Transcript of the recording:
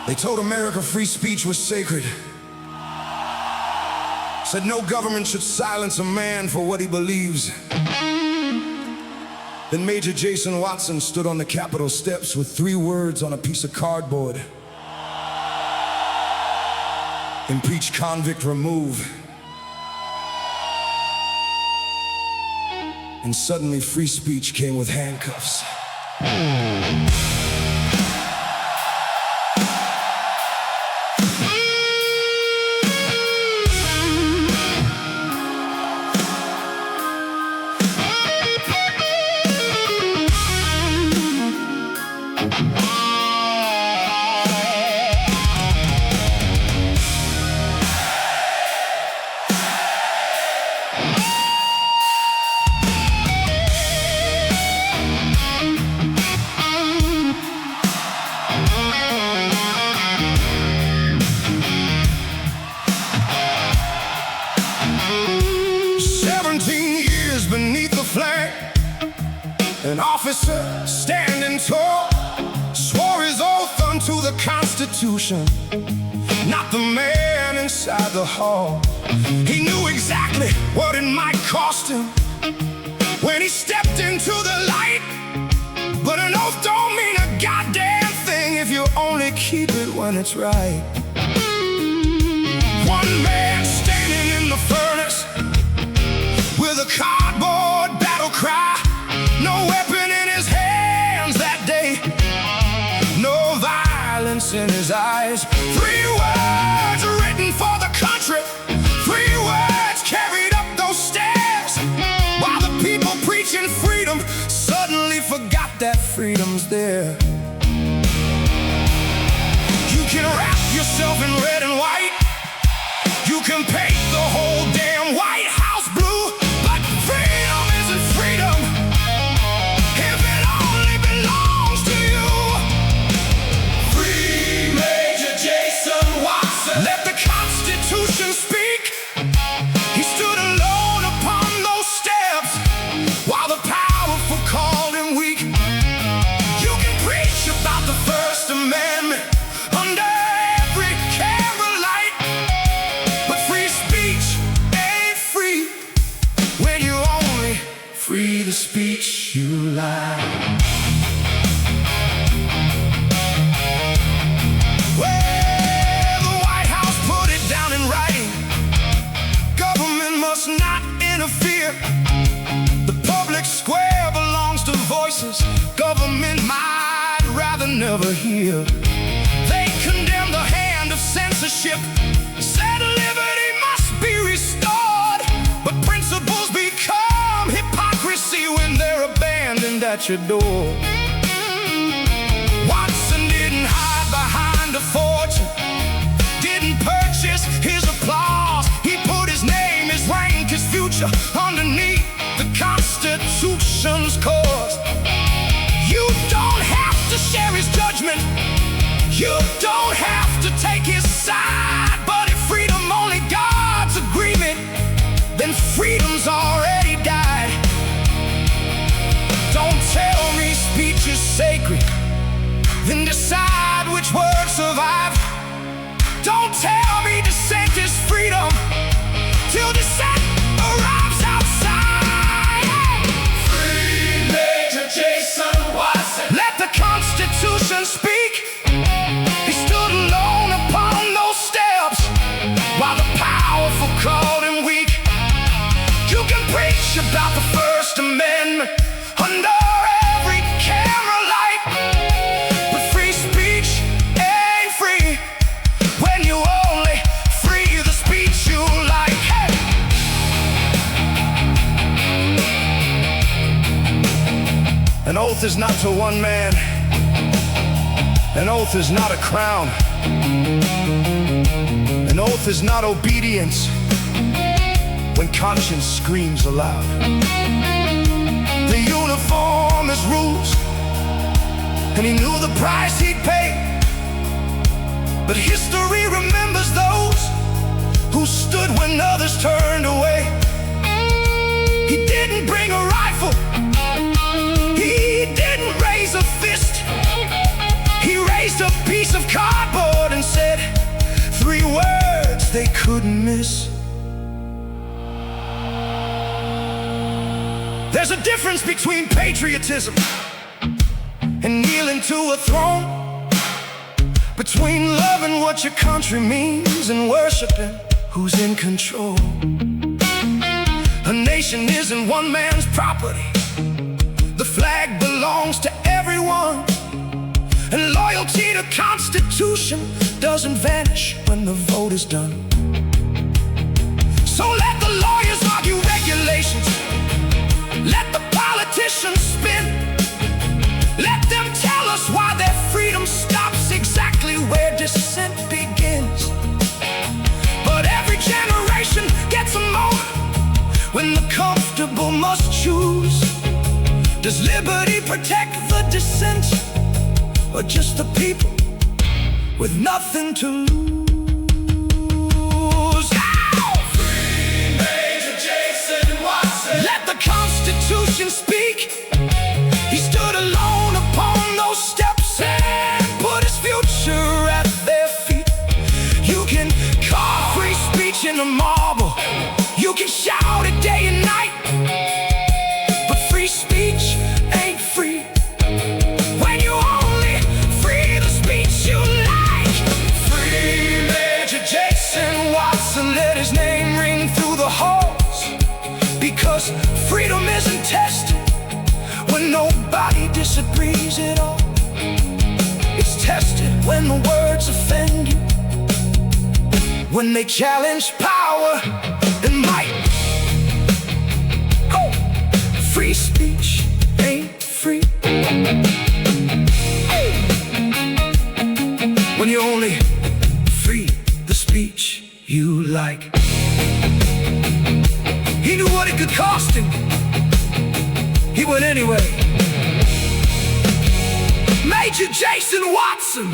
They told America free speech was sacred. Said no government should silence a man for what he believes. Then Major Jason Watson stood on the Capitol steps with 3 words on a piece of cardboard: impeach, convict, remove. And suddenly free speech came with handcuffs. Beneath the flag, an officer standing tall swore his oath unto the Constitution, not the man inside the hall. He knew exactly what it might cost him when he stepped into the light, but an oath don't mean a goddamn thing if you only keep it when it's right. One man standing in the furnace with a cardboard battle cry, no weapon in his hands that day, no violence in his eyes. 3 words written for the country, 3 words carried up those stairs, while the people preaching freedom suddenly forgot that freedom's there. You can wrap yourself in red and white, you can paint the whole damn White House blue, but freedom isn't freedom if it only belongs to you. Free Major Jason Watson. Let the Constitution speak. He stood alone upon those steps while the powerful called him weak. You can preach about the First Amendment under every candlelight, but free speech ain't free when you only free the speech you like. Well, the White House put it down in writing: government must not interfere. The public square belongs to voices government might rather never hear. They condemn the hand of censorship, said liberty must be restored, but principles become hypocrisy when they're abandoned at your door. Watson didn't hide behind a fortune, didn't purchase his applause. He put his name, his rank, his future underneath the Constitution's cause. You don't have to share his judgment, you don't have to take his side, but if freedom only God's agreement, then freedom's already died. Don't tell me speech is sacred, then decide which words survive. Don't tell me dissent is freedom till dissent arrives outside. Free Major Jason Watson. Let the Constitution speak. He stood alone upon those steps while the powerful called him weak. You can preach about the First Amendment under every camera light, but free speech ain't free when you only free the speech you like. Hey! An oath is not to one man, an oath is not a crown, an oath is not obedience when conscience screams aloud. The uniform is rules, and he knew the price he'd pay, but history remembers those who stood when others turned away. He didn't bring a rifle, he didn't raise a fist, he raised a piece of cardboard difference between patriotism and kneeling to a throne, between loving what your country means and worshiping who's in control. A nation isn't one man's property. The flag belongs to everyone, and loyalty to Constitution doesn't vanish when the vote is done. So let the lawyers argue regulations, let the politicians spin, let them tell us why their freedom stops exactly where dissent begins. But every generation gets a moment when the comfortable must choose. Does liberty protect the dissent, or just the people with nothing to lose? Free Major Jason Watson. Let the Constitution speak. He stood alone upon those steps and put his future at their feet. You can carve free speech in a marble, you can shout it day and night, but free speech ain't free when you only free the speech you like. Free Major Jason Watson, let his name ring through the halls, because freedom isn't tested when nobody disagrees at all. It's tested when the words offend you, when they challenge power and might. Oh, free speech ain't free when you only free the speech you like. He knew what it could cost him. He went anyway. Major Jason Watson.